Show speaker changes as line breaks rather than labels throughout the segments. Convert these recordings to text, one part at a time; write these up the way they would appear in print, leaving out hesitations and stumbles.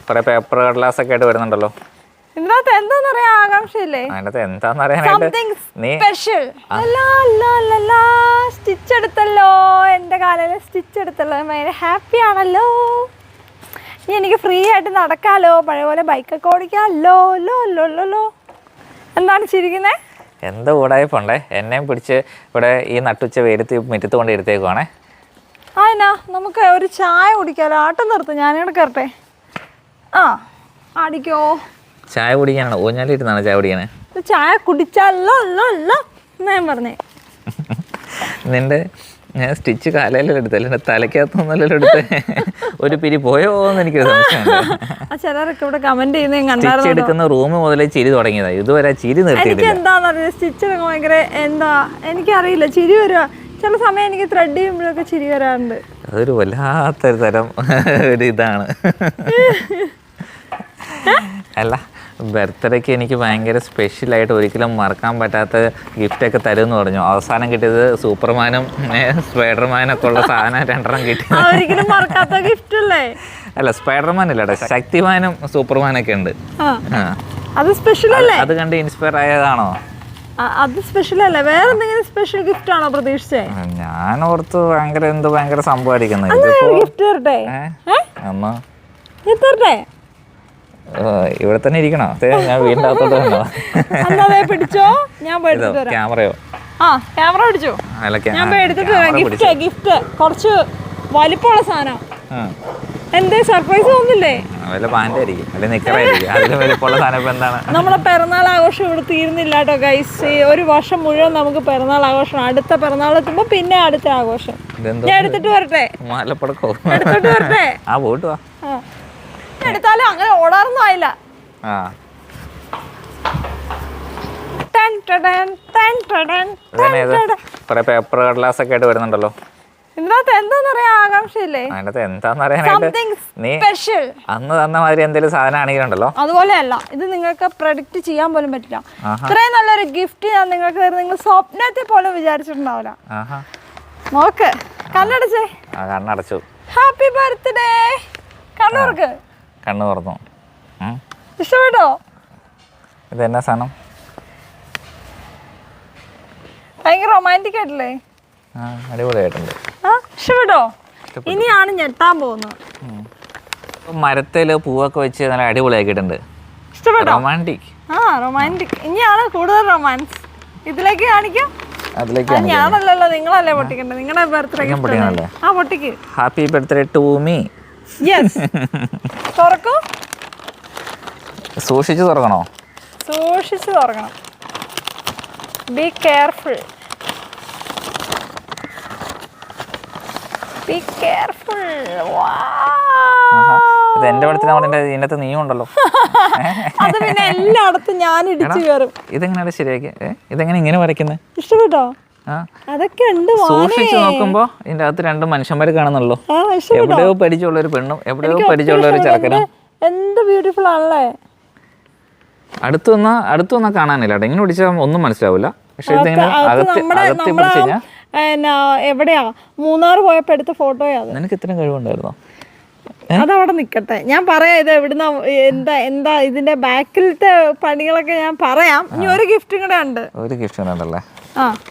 കുറെ പേപ്പർ കടലാസ് ഒക്കെ ആയിട്ട് വരുന്നുണ്ടല്ലോ.
ഇതിനകത്ത് എന്താന്നറിയാ ആകാംക്ഷയില്ലേ? സ്റ്റിച്ച് എടുത്തല്ലോ, എന്റെ കാലയില് സ്റ്റിച്ച് എടുത്തല്ലോ, ഭയങ്കര ഹാപ്പി ആണല്ലോ. ഇനി എനിക്ക് ഫ്രീ ആയിട്ട് നടക്കാലോ, പഴയ പോലെ ബൈക്കൊക്കെ ഓടിക്കാമല്ലോ. ലോ എന്താണ് ചിരിക്കുന്നേ?
എന്താ കൂടായ്പണ്ടേ, എന്നെയും പിടിച്ച് ഇവിടെ ഈ നട്ടുച്ച വെയിലത്ത് മുറ്റത്ത് കൊണ്ട് ഇരുത്തേക്കുവാണേ.
ആയിനാ നമുക്ക് ഒരു ചായ കുടിക്കാലോ. ആട്ടം നിർത്തും, ഞാനിവിടെ കയറട്ടെ. ആ ആടിക്കോ.
ചായ കുടിക്കാനാണോ? ഊഞ്ഞാലിരുന്നാണ് ചായ കുടിക്കാനേ?
ചായ കുടിച്ചാലോ ഞാൻ പറഞ്ഞേ.
നിന്റെ ഞാൻ സ്റ്റിച്ച് കാലയിലെല്ലാം എടുത്തല്ലേ, എൻ്റെ തലയ്ക്കകത്തൊന്നല്ലോ എടുത്ത് ഒരു പിരി പോയോ എന്ന് എനിക്കൊരു സംശയമുണ്ട്.
ചിലരൊക്കെ ഇവിടെ കമന്റ്
സ്റ്റിച്ച് എടുക്കുന്ന റൂം മുതലേ ചിരി തുടങ്ങിയതാ, ഇതുവരെ ചിരി നിർത്തിയിട്ടില്ല.
എന്താണെന്നറിയാം, സ്റ്റിച്ച് ഭയങ്കര എന്താ എനിക്കറിയില്ല, ചിരി വരുക. ചില സമയം എനിക്ക് ത്രെഡ് ചെയ്യുമ്പോഴൊക്കെ ചിരി വരാറുണ്ട്.
അതൊരു വല്ലാത്തൊരു തരം ഒരു ഇതാണ്. അല്ല, ബർത്ത്ഡേക്ക് എനിക്ക് ഭയങ്കര സ്പെഷ്യലായിട്ട് ഒരിക്കലും മറക്കാൻ പറ്റാത്ത ഗിഫ്റ്റൊക്കെ തരുമെന്ന് പറഞ്ഞു. അവസാനം കിട്ടിയത് സൂപ്പർമാനും സ്പൈഡർമാനൊക്കെ ഉള്ള സാധനം 2 കിട്ടി.
ഒരിക്കലും മറക്കാത്ത ഗിഫ്റ്റ് അല്ലേ?
അല്ല, സ്പൈഡർമാൻ ഇല്ലടാ, ശക്തിമാനും സൂപ്പർമാനൊക്കെ ഉണ്ട്.
അത് സ്പെഷ്യൽ അല്ലേ?
അത് കണ്ട് ഇൻസ്പയർ ആയതാണോ?
അത് സ്പെഷ്യൽ അല്ലേ? വേറെ എന്തെങ്കിലും സ്പെഷ്യൽ ഗിഫ്റ്റ് ആണോ പ്രതീക്ഷിച്ചേ?
ഞാൻ ഓർത്ത് ഭയങ്കര സംഭവമായിരിക്കുന്നത്.
ഗിഫ്റ്റ് തരട്ടെ?
അമ്മ
തരട്ടെ?
ഇവിടെ തന്നെ ഇരിക്കണോ? ഞാൻ വീടിന്റെ അകത്തോട്ട്
പിടിച്ചോ, ഞാൻ
ക്യാമറയോ?
ക്യാമറ പിടിച്ചോ, ഞാൻ എടുത്തിട്ട് വരാം. ഗിഫ്റ്റ് കുറച്ച് വലിപ്പമുള്ള സാധനം. എന്തേ സർപ്രൈസ് തോന്നില്ലേ? നമ്മളെ പിറന്നാൾ ആഘോഷം ഇവിടെ തീരുന്നില്ല കേട്ടോ ഗൈസ്. ഒരു വർഷം മുഴുവൻ നമുക്ക് പിറന്നാൾ ആഘോഷം. അടുത്ത പിറന്നാൾ എത്തുമ്പോ പിന്നെ അടുത്ത ആഘോഷം. ഞാൻ എടുത്തിട്ട് വരട്ടെ? എടുത്തിട്ട് വരട്ടെ? എടുത്താലും അങ്ങനെ ഓടാറൊന്നും ആയില്ല.
പേപ്പർ കടലാസ് ഒക്കെ ആയിട്ട് വരുന്നുണ്ടല്ലോ.
ഇതിനകത്ത് എന്താന്നറിയാ ആകാംക്ഷയില്ലേ?
അന്ന് തന്ന മാതിരി എന്തെങ്കിലും സാധനം ആണെങ്കിലുണ്ടല്ലോ.
അതുപോലെയല്ല, ഇത് നിങ്ങൾക്ക് പ്രഡിക്റ്റ് ചെയ്യാൻ പോലും പറ്റില്ല. ഇത്രയും നല്ലൊരു ഗിഫ്റ്റ് ഞാൻ നിങ്ങൾക്ക് തരുന്നത് നിങ്ങൾ സ്വപ്നത്തിൽ പോലും വിചാരിച്ചിട്ടുണ്ടാവില്ല. നോക്ക്, കണ്ണടച്ചേ.
കണ്ണടച്ചു.
Happy birthday. കണ്ണുറക്ക്.
കണ്ണു തുറന്നു.
ഇഷ്ടപ്പെട്ടോ?
ഇത് എന്നാ സാധനം?
ഭയങ്കര റൊമാൻറ്റിക് ആയിട്ടില്ലേ?
അടിപൊളിയായിട്ടുണ്ട്.
ഇഷ്ടപ്പെട്ടോ? ഇനിയാണ് ഞെട്ടാൻ പോകുന്നത്.
മരത്തില് പൂവൊക്കെ വെച്ച് നല്ല അടിപൊളിയാക്കിയിട്ടുണ്ട്.
ഇഷ്ടപ്പെട്ടോ?
റൊമാൻറ്റിക്.
റൊമാൻറ്റിക്. ഇനിയാണ് കൂടുതൽ റൊമാൻസ്. ഇതിലേക്ക് കാണിക്കാം. ഞാനല്ലല്ലോ, നിങ്ങളല്ലേ പൊട്ടിക്കണ്ടേ? നിങ്ങളുടെ ബർത്ത്ഡേ പൊട്ടിക്ക്.
Happy birthday to me.
തുറക്കൂ.
സൂക്ഷിച്ചു തുറക്കണോ?
സൂക്ഷിച്ചു തുറക്കണം. Be careful. Be careful.
ഇത് എന്റെ പടത്തിനാവുന്ന ഇതിനകത്ത് നീയും ഉണ്ടല്ലോ.
അത് പിന്നെ എല്ലായിടത്തും ഞാൻ ഇടിച്ചു കയറും.
ഇതെങ്ങനെയാണ് ശരിയാക്കി? ഇതെങ്ങനെ ഇങ്ങനെ വരയ്ക്കുന്നത്?
ഇഷ്ടപ്പെട്ടോ? അതൊക്കെ ഉണ്ട്.
സൂക്ഷിച്ചു നോക്കുമ്പോ ഇതിന്റെ അകത്ത് 2 മനുഷ്യന്മാര് കാണുന്നുള്ളൂ. എവിടെയോ പഠിച്ചുള്ള ഒരു പെണ്ണും എവിടെയോ പഠിച്ചുള്ള ഒരു ചെറുക്കനും.
എന്ത് ബ്യൂട്ടിഫുൾ ആണല്ലേ?
അടുത്ത് വന്നാ കാണാനില്ല. ഇങ്ങനെ പിടിച്ചാൽ ഒന്നും മനസ്സിലാവില്ല. പക്ഷെ ഇതിങ്ങനെ അകത്തി പിടിച്ചു കഴിഞ്ഞാൽ
എവിടെയാ മൂന്നാർ പോയപ്പോ എടുത്ത ഫോട്ടോയാ.
നിനക്ക് ഇത്രയും കഴിവുണ്ടായിരുന്നോ?
അതവിടെ നിക്കട്ടെ, ഞാൻ പറയാം. ഇത് എവിടുന്ന എന്താ ഇതിന്റെ ബാക്കിലത്തെ പണികളൊക്കെ ഞാൻ പറയാം. ഇനി ഒരു ഗിഫ്റ്റും കൂടെ ഉണ്ട്.
ഒരു ഗിഫ്റ്റ് ഉണ്ടല്ലേ?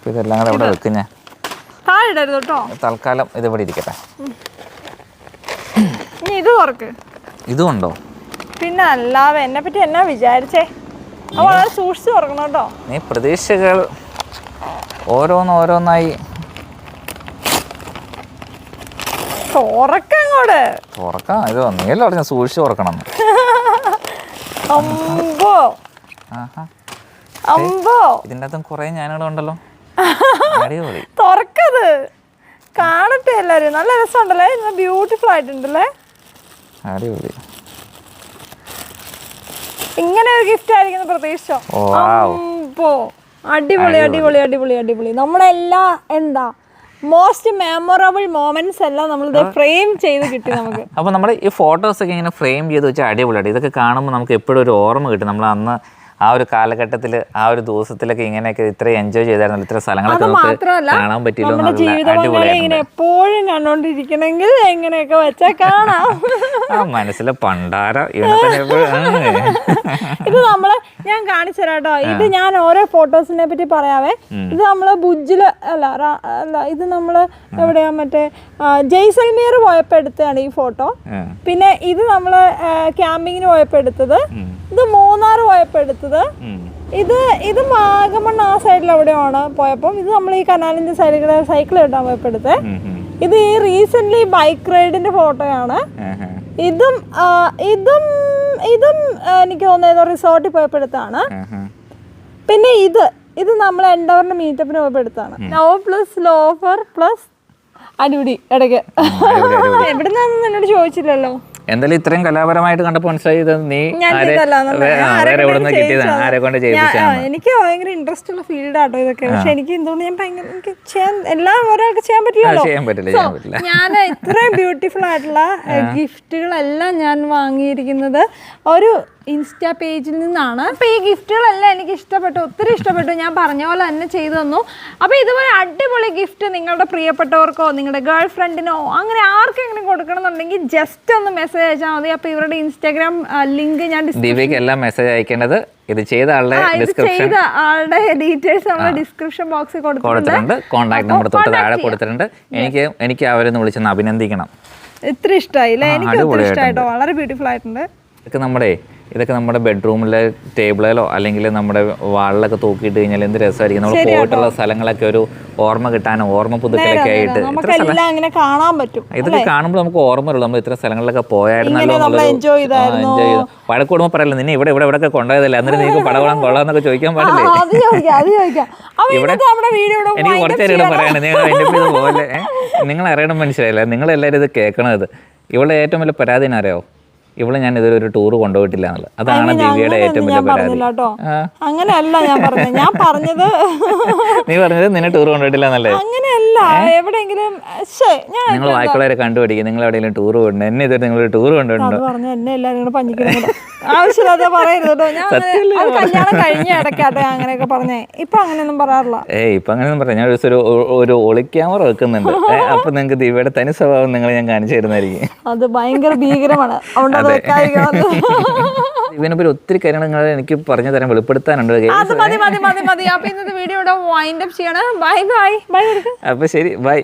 ഇതെല്ലാം കൂടെ ഇവിടെ വെക്കും. ഞാൻ
താഴെ ഇടരുത് കേട്ടോ.
തൽക്കാലം ഇത് ഇവിടെ ഇരിക്കട്ടെ.
ഇനി ഇത് തുറക്ക്.
ഇതും ഉണ്ടോ?
പിന്നെ അല്ലാതെ എന്നെ പറ്റി എന്നാ വിചാരിച്ചേ? അത് വളരെ സൂക്ഷിച്ച് തുറക്കണം കേട്ടോ.
നീ പ്രതീക്ഷകൾ ഓരോന്നായി തുറക്കാം. ഇത് നീയല്ലോ പറഞ്ഞ സൂക്ഷിച്ച് തുറക്കണം. ഇതിൻ്റെ അകത്തും കുറെ ഞാനിവിടെ ഉണ്ടല്ലോ. അടിപൊളി.
തുറക്കത് കാണട്ടെ എല്ലാരും. നല്ല രസമുണ്ടല്ലേ? ബ്യൂട്ടിഫുൾ ആയിട്ടുണ്ടല്ലേ?
അടിപൊളി.
ഇങ്ങനെ ഒരു ഗിഫ്റ്റ് ആയിരിക്കും പ്രതീക്ഷിച്ചോ? അടിപൊളി അടിപൊളി അടിപൊളി അടിപൊളി. നമ്മളെല്ലാ എന്താ മോസ്റ്റ് മെമ്മറബിൾ മൊമെന്റ്സ് എല്ലാം നമ്മൾ ഫ്രെയിം ചെയ്ത് കിട്ടി നമുക്ക്.
അപ്പോൾ നമ്മുടെ ഈ ഫോട്ടോസ് ഒക്കെ ഇങ്ങനെ ഫ്രെയിം ചെയ്ത് വെച്ചാൽ അടിപൊളിയായിട്ട്. ഇതൊക്കെ കാണുമ്പോൾ നമുക്ക് എപ്പോഴും ഒരു ഓർമ്മ കിട്ടും. നമ്മൾ അന്ന് ആ ഒരു കാലഘട്ടത്തിൽ ആ ഒരു ദിവസത്തിലൊക്കെ ഇങ്ങനെയൊക്കെ ഇത്ര എൻജോയ് ചെയ്തായിരുന്നു, ഇത്ര സ്ഥലങ്ങളൊക്കെ നമുക്ക് കാണാൻ പറ്റിയല്ലോ.
ഇങ്ങനെ എപ്പോഴും കണ്ടോണ്ടിരിക്കണമെങ്കിൽ എങ്ങനെയൊക്കെ വെച്ചാൽ കാണാം.
ആ മനസ്സിലെ പണ്ടാര
ഇത് നമ്മള് ഞാൻ കാണിച്ചു തരാട്ടോ. ഇത് ഞാൻ ഓരോ ഫോട്ടോസിനെ പറ്റി പറയാവേ. ഇത് നമ്മള് ഭുജില് അല്ല ഇത് നമ്മള് എവിടെയാ മറ്റേ ജയ്സൽമീർ പോയപ്പോ എടുത്തതാണ് ഈ ഫോട്ടോ. പിന്നെ ഇത് നമ്മള് ക്യാമ്പിങ്ങിന് പോയപ്പോ എടുത്തത്. ഇത് മൂന്നാർ പോയപ്പോ എടുത്തത്. ഇത് വാഗമൺ ആ സൈഡിൽ എവിടെയാണ് പോയപ്പോ. ഇത് നമ്മൾ ഈ കനാലിന്റെ സൈഡിൽ കൂടെ സൈക്കിൾ കിട്ടാൻ പോയപ്പോ എടുത്തത്. ഇത് ഈ റീസെന്റ് ബൈക്ക് റൈഡിന്റെ ഫോട്ടോയാണ്. ഇതും എനിക്ക് തോന്നുന്നത് ഏതോ റിസോർട്ടിൽ പോയപ്പോ എടുത്താണ്. പിന്നെ ഇത് നമ്മൾ എൻഡവറിന്റെ മീറ്റപ്പിന് പോയപ്പോ എടുത്താണ്. നോ പ്ലസ് ലോഫർ പ്ലസ് അടിപിടി ഇടയ്ക്ക്. എവിടുന്നാന്ന് എന്നോട് ചോദിച്ചില്ലല്ലോ.
എന്തായാലും ഇത്രയും കലാപരമായിട്ട് കണ്ടപ്പോൾ മനസ്സിലായി നീ ആരെ കൊണ്ട് ചെയ്യിപ്പിച്ചാണ്.
എനിക്ക് ഭയങ്കര ഇൻട്രസ്റ്റ് ഉള്ള ഫീൽഡ് ആട്ടോ ഇതൊക്കെ. പക്ഷെ എനിക്ക് എന്തുകൊണ്ട് ഞാൻ ഭയങ്കര എനിക്ക് എല്ലാം ഒരാൾക്ക് ചെയ്യാൻ പറ്റില്ലല്ലോ. ഞാൻ ഇത്രയും ബ്യൂട്ടിഫുൾ ആയിട്ടുള്ള ഗിഫ്റ്റുകളെല്ലാം ഞാൻ വാങ്ങിയിരിക്കുന്നത് ഒരു ഇൻസ്റ്റാ പേജിൽ നിന്നാണ്. അപ്പോൾ ഈ ഗിഫ്റ്റുകളെല്ലാം എനിക്ക് ഇഷ്ടപ്പെട്ടു, ഒത്തിരി ഇഷ്ടപ്പെട്ടു. ഞാൻ പറഞ്ഞ പോലെ തന്നെ ചെയ്തു തന്നു. അപ്പോൾ ഇതുപോലെ അടിപൊളി ഗിഫ്റ്റ് നിങ്ങളുടെ പ്രിയപ്പെട്ടവർക്കോ നിങ്ങളുടെ ഗേൾ ഫ്രണ്ടിനോ അങ്ങനെ ആർക്കെങ്കിലും കൊടുക്കണമെന്നുണ്ടെങ്കിൽ ജസ്റ്റ് ഒന്ന് മെസ്സേജ് അയച്ചാൽ മതി. അപ്പോൾ ഇവരുടെ ഇൻസ്റ്റാഗ്രാം ലിങ്ക് ഞാൻ
എല്ലാം മെസ്സേജ് അയക്കേണ്ടത് ഇത് ചെയ്ത
ആളുടെ ഡീറ്റെയിൽസ് നമ്മൾ ഡിസ്ക്രിപ്ഷൻ ബോക്സിൽ കൊടുത്തിട്ടുണ്ട്.
കോൺടാക്ട് നമ്പർ തൊട്ട് താഴെ കൊടുത്തിട്ടുണ്ട്. എനിക്ക് അവരൊന്ന് വിളിച്ചൊന്ന് അഭിനന്ദിക്കണം.
ഇത്ര ഇഷ്ടമായില്ലേ? എനിക്ക് ഒത്തിരി ഇഷ്ടമായിട്ടോ, വളരെ ബ്യൂട്ടിഫുൾ ആയിട്ടുണ്ട്.
ഇതൊക്കെ നമ്മുടെ ബെഡ്റൂമിലെ ടേബിളിലോ അല്ലെങ്കിൽ നമ്മുടെ വാളിലൊക്കെ തൂക്കിയിട്ട് കഴിഞ്ഞാൽ എന്ത് രസമായിരിക്കും. നമ്മൾ പോയിട്ടുള്ള സ്ഥലങ്ങളൊക്കെ ഒരു ഓർമ്മ കിട്ടാനോ ഓർമ്മ പുതുക്കലൊക്കെ ആയിട്ട് ഇതൊക്കെ കാണുമ്പോൾ നമുക്ക് ഓർമ്മ വരുള്ളൂ. നമ്മൾ ഇത്ര സ്ഥലങ്ങളിലൊക്കെ പോയായിരുന്നല്ലോ, എൻജോയ് ചെയ്തു. പഴക്കൂടുമ്പോൾ പറയല്ലോ നിന്നെ ഇവിടെ ഒക്കെ കൊണ്ടുപോയതല്ലേ, എന്നിട്ട് നിങ്ങൾക്ക് പടവളം കൊള്ളാന്നൊക്കെ ചോദിക്കാൻ പാടില്ലേ? എനിക്ക് കുറച്ചേരം പറയണേ, നിങ്ങൾ അതിൻ്റെ പോലെ നിങ്ങൾ അറിയണം, മനസ്സിലായില്ല? നിങ്ങളെല്ലാവരും ഇത് കേൾക്കണത്. ഇവിടെ ഏറ്റവും വലിയ പരാതി അറിയാമോ? ഇവിടെ ഞാൻ ഇതൊരു ടൂർ കൊണ്ടുപോയിട്ടില്ല എന്നുള്ളത്. അതാണ് ദിവ്യയുടെ ഏറ്റവും വലിയ പരാതി.
അങ്ങനെയല്ല ഞാൻ പറഞ്ഞത്.
നീ പറഞ്ഞത് നിന്നെ ടൂർ കൊണ്ടുപോയിട്ടില്ല എന്നല്ലേ?
അങ്ങനെയല്ല, എവിടെയെങ്കിലും
നിങ്ങൾ വായിക്കുള്ളവരെ കണ്ടുപിടിക്കും. നിങ്ങൾ എവിടെയെങ്കിലും ടൂർ കൊണ്ടു, എന്നെ ഇതൊരു നിങ്ങളൊരു ടൂർ കൊണ്ടുപോയിട്ടുണ്ടോ?
എന്നെ എല്ലാവരും പഞ്ഞിക്കുന്നു. ആവശ്യമില്ലാതെ പറയരുത്. ഞാൻ കല്യാണം കഴിഞ്ഞ ഇടയ്ക്കാട്ടെ അങ്ങനെയൊക്കെ പറഞ്ഞേ. ഇപ്പൊ അങ്ങനെയൊന്നും പറയാറില്ല.
ഇപ്പൊ അങ്ങനെയൊന്നും പറയാം. ഞാൻ ഒരു ഒളിക്യാമറ വെക്കുന്നുണ്ട്. അപ്പൊ നിങ്ങൾക്ക് ദിവ്യയുടെ തനി സ്വഭാവം നിങ്ങൾ ഞാൻ കാണിച്ചു തരുന്നതായിരിക്കും.
അത് ഭയങ്കര ഭീകരമാണ്.
ഇവനെപ്പറ്റി ഒത്തിരി കാര്യങ്ങൾ എനിക്ക് പറഞ്ഞു തരാൻ വെളിപ്പെടുത്താനുണ്ട്.
അപ്പൊ ഇന്നത്തെ വീഡിയോ ഇവിടെ വൈൻഡ് അപ്പ് ചെയ്യണം. Bye bye bye.
അപ്പൊ ശരി, ബൈ.